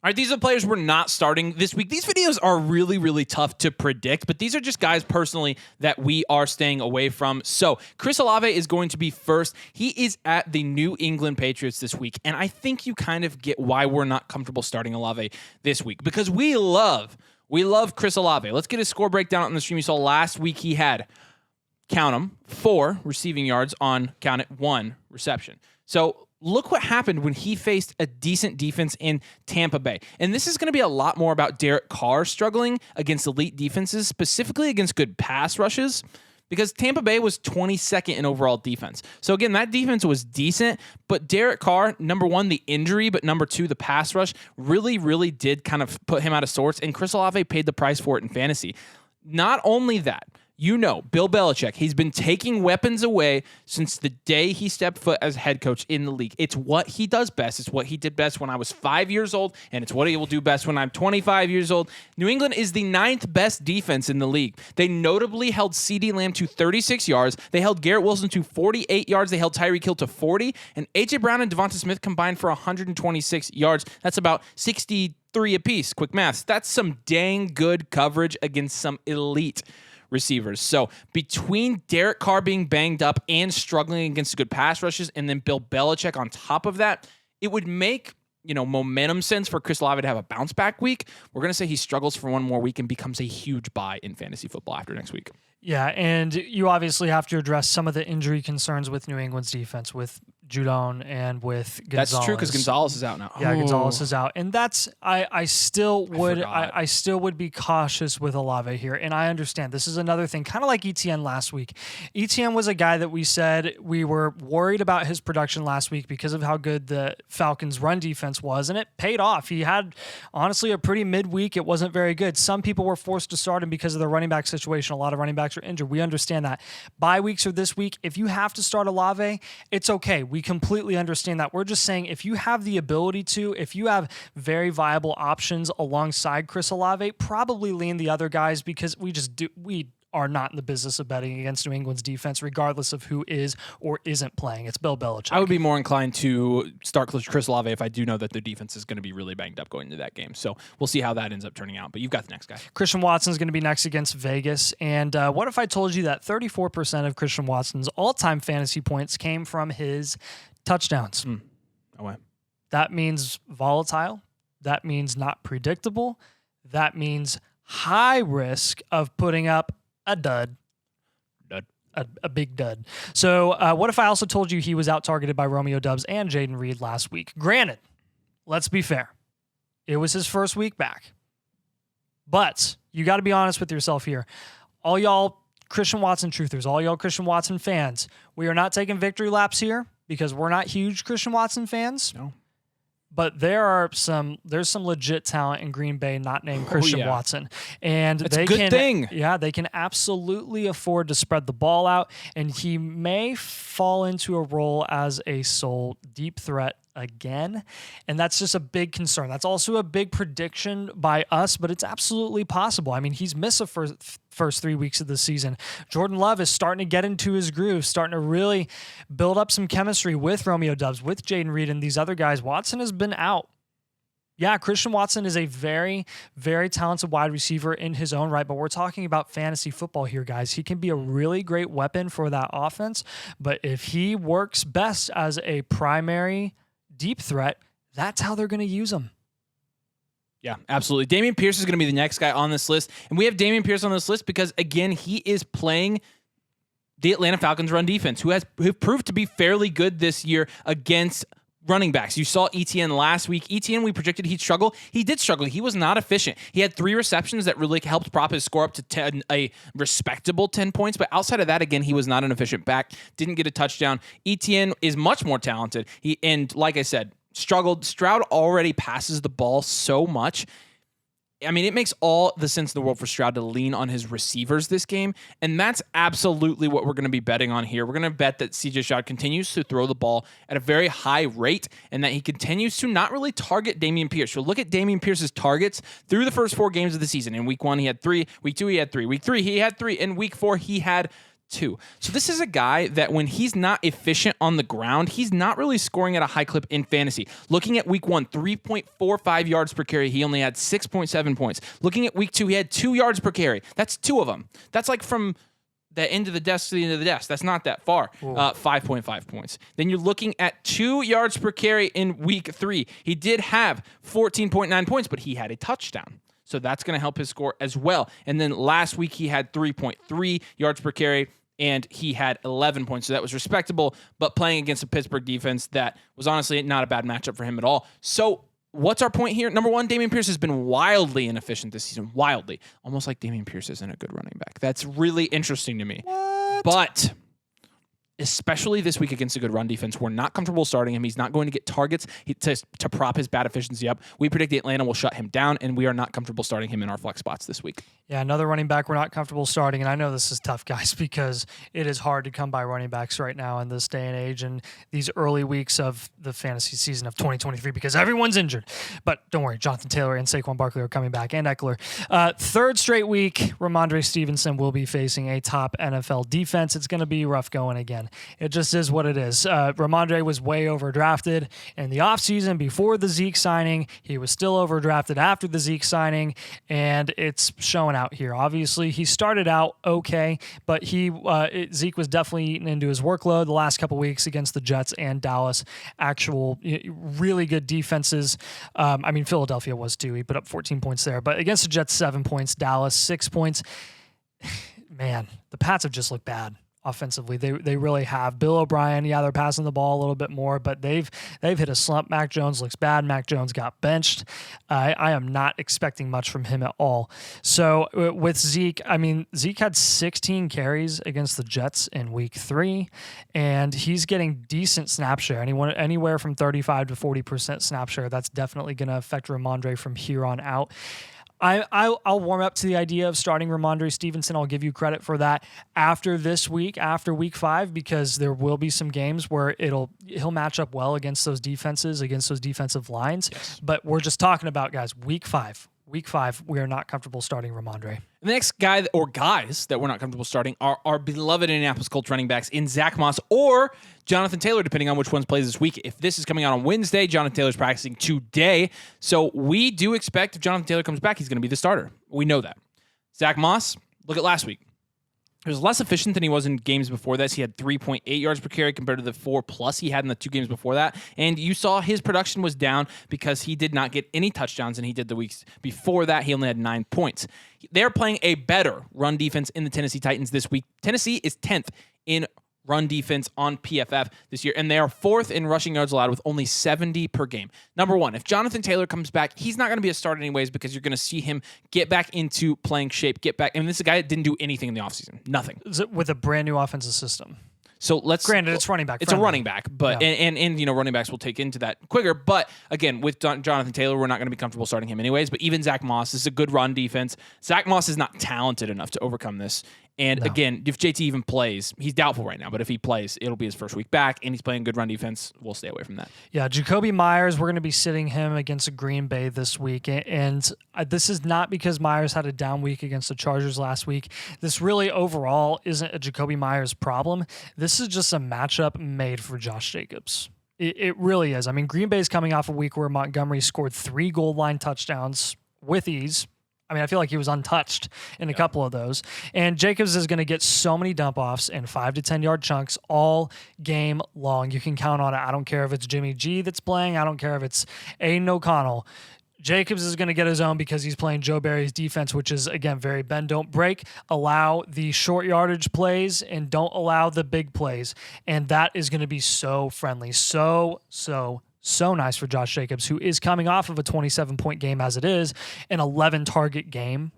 All right, these are the players we're not starting this week. These videos are really, really tough to predict, but these are just guys personally that we are staying away from. So Chris Olave is going to be first. He is at the New England Patriots this week, and I think you kind of get why we're not comfortable starting Olave this week, because we love Chris Olave. Let's get his score breakdown on the stream. You saw last week he had, count them, 4 receiving yards on, count it, 1 reception. So look what happened when he faced a decent defense in Tampa Bay. And this is going to be a lot more about Derek Carr struggling against elite defenses, specifically against good pass rushes, because Tampa Bay was 22nd in overall defense. So again, that defense was decent, but Derek Carr, number 1, the injury, but number 2, the pass rush, really, really did kind of put him out of sorts, and Chris Olave paid the price for it in fantasy. Not only that, you know, Bill Belichick, he's been taking weapons away since the day he stepped foot as head coach in the league. It's what he does best. It's what he did best when I was 5 years old, and it's what he will do best when I'm 25 years old. New England is the 9th best defense in the league. They notably held CeeDee Lamb to 36 yards. They held Garrett Wilson to 48 yards. They held Tyreek Hill to 40, and A.J. Brown and Devonta Smith combined for 126 yards. That's about 63 apiece. Quick maths. That's some dang good coverage against some elite receivers. So between Derek Carr being banged up and struggling against good pass rushes, and then Bill Belichick on top of that, it would make, momentum sense for Chris Olave to have a bounce back week. We're going to say he struggles for one more week and becomes a huge buy in fantasy football after next week. Yeah, and you obviously have to address some of the injury concerns with New England's defense, with Judon and with Gonzalez. That's true, because Gonzalez is out now. Yeah, Gonzalez is out, and that's I still would be cautious with Olave here, and I understand this is another thing, kind of like ETN last week. ETN was a guy that we said we were worried about his production last week because of how good the Falcons' run defense was, and it paid off. He had honestly a pretty midweek. It wasn't very good. Some people were forced to start him because of the running back situation. A lot of running backs are injured. We understand that. Bye weeks are this week. If you have to start Olave, it's okay. We completely understand that. We're just saying if you have the ability to, if you have very viable options alongside Chris Olave, probably lean the other guys, because we are not in the business of betting against New England's defense, regardless of who is or isn't playing. It's Bill Belichick. I would be more inclined to start Chris Olave if I do know that their defense is going to be really banged up going into that game. So we'll see how that ends up turning out. But you've got the next guy. Christian Watson's going to be next against Vegas. And what if I told you that 34% of Christian Watson's all-time fantasy points came from his touchdowns? No way. That means volatile. That means not predictable. That means high risk of putting up a dud. A big dud. So what if I also told you he was out-targeted by Romeo Doubs and Jaden Reed last week? Granted, let's be fair. It was his first week back. But you got to be honest with yourself here. All y'all Christian Watson truthers, all y'all Christian Watson fans, we are not taking victory laps here because we're not huge Christian Watson fans. No. But there's some legit talent in Green Bay not named Christian Watson. And that's a good thing. Yeah, they can absolutely afford to spread the ball out, and he may fall into a role as a sole deep threat again. And that's just a big concern. That's also a big prediction by us, but it's absolutely possible. I mean, he's missed the first 3 weeks of the season. Jordan Love is starting to get into his groove, starting to really build up some chemistry with Romeo Doubs, with Jaden Reed and these other guys. Watson has been out. Yeah, Christian Watson is a very, very talented wide receiver in his own right, but we're talking about fantasy football here, guys. He can be a really great weapon for that offense, but if he works best as a primary deep threat, that's how they're going to use him. Yeah, absolutely. Dameon Pierce is going to be the next guy on this list. And we have Dameon Pierce on this list because, again, he is playing the Atlanta Falcons run defense, who proved to be fairly good this year against running backs. You saw ETN last week. ETN, we projected he'd struggle. He did struggle. He was not efficient. He had 3 receptions that really helped prop his score up to a respectable 10 points. But outside of that, again, he was not an efficient back. Didn't get a touchdown. ETN is much more talented. And like I said, struggled. Stroud already passes the ball so much. I mean, it makes all the sense in the world for Stroud to lean on his receivers this game, and that's absolutely what we're going to be betting on here. We're going to bet that CJ Stroud continues to throw the ball at a very high rate and that he continues to not really target Dameon Pierce. So look at Dameon Pierce's targets through the first 4 games of the season. In week 1, he had 3. Week 2, he had 3. Week 3, he had 3. In week 4, he had 2. So this is a guy that when he's not efficient on the ground, he's not really scoring at a high clip in fantasy. Looking at week 1, 3.45 yards per carry. He only had 6.7 points. Looking at week 2, he had 2 yards per carry. That's 2 of them. That's like from the end of the desk to the end of the desk. That's not that far. 5.5 points. Then you're looking at 2 yards per carry in week 3. He did have 14.9 points, but he had a touchdown. So that's going to help his score as well. And then last week he had 3.3 yards per carry, and he had 11 points. So that was respectable, but playing against a Pittsburgh defense that was honestly not a bad matchup for him at all. So what's our point here? Number one, Dameon Pierce has been wildly inefficient this season. Wildly. Almost like Dameon Pierce isn't a good running back. That's really interesting to me. What? But especially this week against a good run defense, we're not comfortable starting him. He's not going to get targets to prop his bad efficiency up. We predict the Atlanta will shut him down, and we are not comfortable starting him in our flex spots this week. Yeah, another running back we're not comfortable starting, and I know this is tough, guys, because it is hard to come by running backs right now in this day and age and these early weeks of the fantasy season of 2023 because everyone's injured. But don't worry, Jonathan Taylor and Saquon Barkley are coming back, and Eckler. Third straight week, Rhamondre Stevenson will be facing a top NFL defense. It's going to be rough going again. It just is what it is. Rhamondre was way overdrafted in the offseason before the Zeke signing. He was still overdrafted after the Zeke signing, and it's showing out here. Obviously, he started out okay, but Zeke was definitely eating into his workload the last couple weeks against the Jets and Dallas. Actual really good defenses. Philadelphia was too. He put up 14 points there, but against the Jets, 7 points. Dallas, 6 points. Man, the Pats have just looked bad offensively. They really have. Bill O'Brien, yeah, they're passing the ball a little bit more, but they've hit a slump. Mac Jones looks bad. Mac Jones got benched. I am not expecting much from him at all. So with Zeke, Zeke had 16 carries against the Jets in week 3, and he's getting decent snap share. Anywhere from 35 to 40% snap share. That's definitely going to affect Rhamondre from here on out. I'll warm up to the idea of starting Rhamondre Stevenson. I'll give you credit for that after this week, after week 5, because there will be some games where he'll match up well against those defenses, against those defensive lines. Yes. But we're just talking about, guys, week 5. Week 5, we are not comfortable starting Rhamondre. The next guy or guys that we're not comfortable starting are our beloved Indianapolis Colts running backs in Zach Moss or Jonathan Taylor, depending on which one's plays this week. If this is coming out on Wednesday, Jonathan Taylor's practicing today. So we do expect if Jonathan Taylor comes back, he's going to be the starter. We know that. Zach Moss, look at last week. He was less efficient than he was in games before this. He had 3.8 yards per carry compared to the 4+ he had in the 2 games before that. And you saw his production was down because he did not get any touchdowns, and he did the weeks before that. He only had 9 points. They're playing a better run defense in the Tennessee Titans this week. Tennessee is 10th in run defense on PFF this year, and they are 4th in rushing yards allowed with only 70 per game. Number one, if Jonathan Taylor comes back, he's not going to be a start anyways because you're going to see him get back into playing shape, get back. This is a guy that didn't do anything in the offseason. Nothing. With a brand new offensive system. So granted, it's running back. It's a running back, but yeah. and running backs will take into that quicker. But again, with Jonathan Taylor, we're not going to be comfortable starting him anyways. But even Zach Moss, this is a good run defense. Zach Moss is not talented enough to overcome this. And again, if JT even plays, he's doubtful right now, but if he plays, it'll be his first week back, and he's playing good run defense. We'll stay away from that. Yeah, Jakobi Meyers, we're going to be sitting him against Green Bay this week, and this is not because Meyers had a down week against the Chargers last week. This really overall isn't a Jakobi Meyers problem. This is just a matchup made for Josh Jacobs. It really is. Green Bay's coming off a week where Montgomery scored 3 goal line touchdowns with ease. I feel like he was untouched in a couple of those. And Jacobs is going to get so many dump-offs and 5 to 10-yard chunks all game long. You can count on it. I don't care if it's Jimmy G that's playing. I don't care if it's Aiden O'Connell. Jacobs is going to get his own because he's playing Joe Barry's defense, which is, again, very bend, don't break. Allow the short yardage plays and don't allow the big plays. And that is going to be so friendly, so nice for Josh Jacobs, who is coming off of a 27-point game as it is, an 11-target game.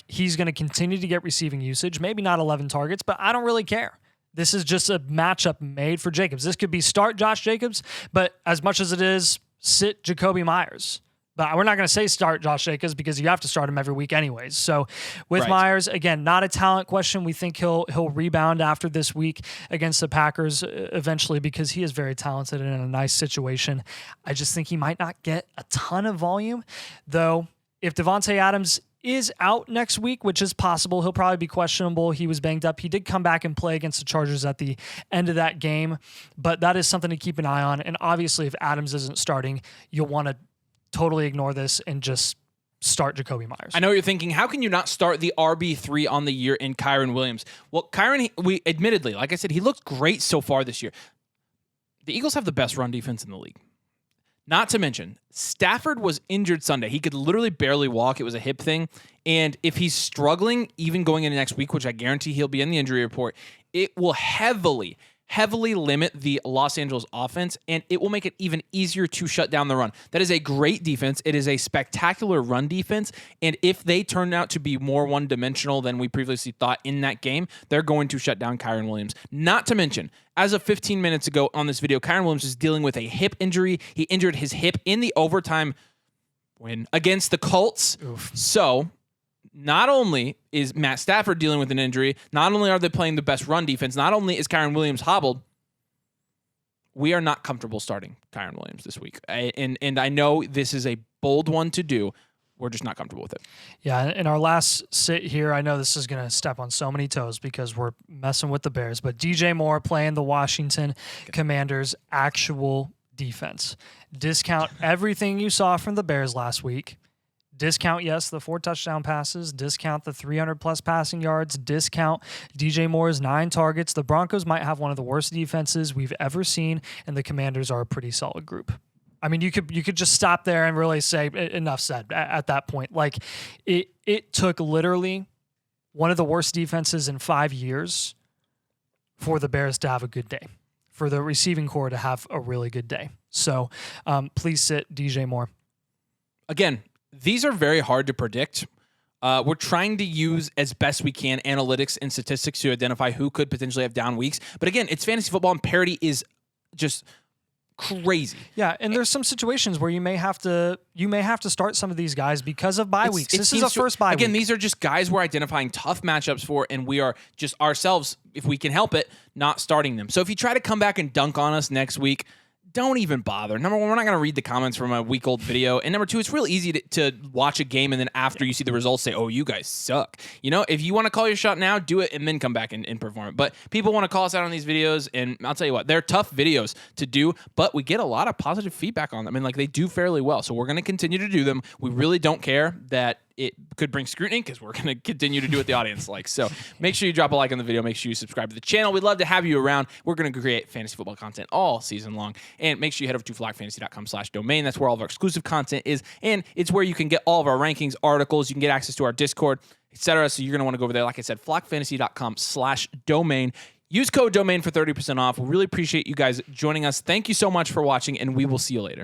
He's going to continue to get receiving usage, maybe not 11 targets, but I don't really care. This is just a matchup made for Jacobs. This could be start Josh Jacobs, but as much as it is, sit Jakobi Meyers. But we're not going to say start Josh Jacobs because you have to start him every week anyways. So with Meyers, again, not a talent question. We think he'll rebound after this week against the Packers eventually because he is very talented and in a nice situation. I just think he might not get a ton of volume, though. If Devontae Adams is out next week, which is possible. He'll probably be questionable. He was banged up. He did come back and play against the Chargers at the end of that game, but that is something to keep an eye on. And obviously, if Adams isn't starting, you'll want to totally ignore this and just start Jakobi Meyers. I know you're thinking, how can you not start the RB3 on the year in Kyren Williams? Well, Kyren, we admittedly, like I said, he looked great so far this year. The Eagles have the best run defense in the league. Not to mention, Stafford was injured Sunday. He could literally barely walk. It was a hip thing. And if he's struggling, even going into next week, which I guarantee he'll be in the injury report, it will heavily limit the Los Angeles offense, and it will make it even easier to shut down the run. That is a great defense. It is a spectacular run defense, and if they turn out to be more one-dimensional than we previously thought in that game, they're going to shut down Kyren Williams. Not to mention, as of 15 minutes ago on this video, Kyren Williams is dealing with a hip injury. He injured his hip in the overtime win against the Colts. Oof. So not only is Matt Stafford dealing with an injury, not only are they playing the best run defense, not only is Kyren Williams hobbled, we are not comfortable starting Kyren Williams this week. And I know this is a bold one to do. We're just not comfortable with it. Yeah, in our last sit here, I know this is going to step on so many toes because we're messing with the Bears, but DJ Moore playing the Washington Commanders' actual defense. Discount everything you saw from the Bears last week. Discount, yes, the 4 touchdown passes. Discount the 300-plus passing yards. Discount DJ Moore's 9 targets. The Broncos might have one of the worst defenses we've ever seen, and the Commanders are a pretty solid group. I mean, you could just stop there and really say enough said at that point. Like, it took literally one of the worst defenses in 5 years for the Bears to have a good day, for the receiving core to have a really good day. So please sit DJ Moore. Again, these are very hard to predict. We're trying to use as best we can analytics and statistics to identify who could potentially have down weeks. But again, it's fantasy football, and parity is just crazy. Yeah, and there's some situations where you may have to start some of these guys because of bye weeks. This is a first bye week. Again, these are just guys we're identifying tough matchups for, and we are just ourselves, if we can help it, not starting them. So if you try to come back and dunk on us next week, don't even bother. Number one, we're not going to read the comments from a week-old video. And number two, it's real easy to watch a game and then after you see the results say, oh, you guys suck. You know, if you want to call your shot now, do it and then come back and perform it. But people want to call us out on these videos, and I'll tell you what, they're tough videos to do, but we get a lot of positive feedback on them. I mean, like, they do fairly well. So we're going to continue to do them. We really don't care that it could bring scrutiny because we're going to continue to do what the audience likes. So make sure you drop a like on the video. Make sure you subscribe to the channel. We'd love to have you around. We're going to create fantasy football content all season long. And make sure you head over to flockfantasy.com/domain. That's where all of our exclusive content is. And it's where you can get all of our rankings, articles. You can get access to our Discord, etc. So you're going to want to go over there. Like I said, flockfantasy.com/domain. Use code DOMAIN for 30% off. We really appreciate you guys joining us. Thank you so much for watching, and we will see you later.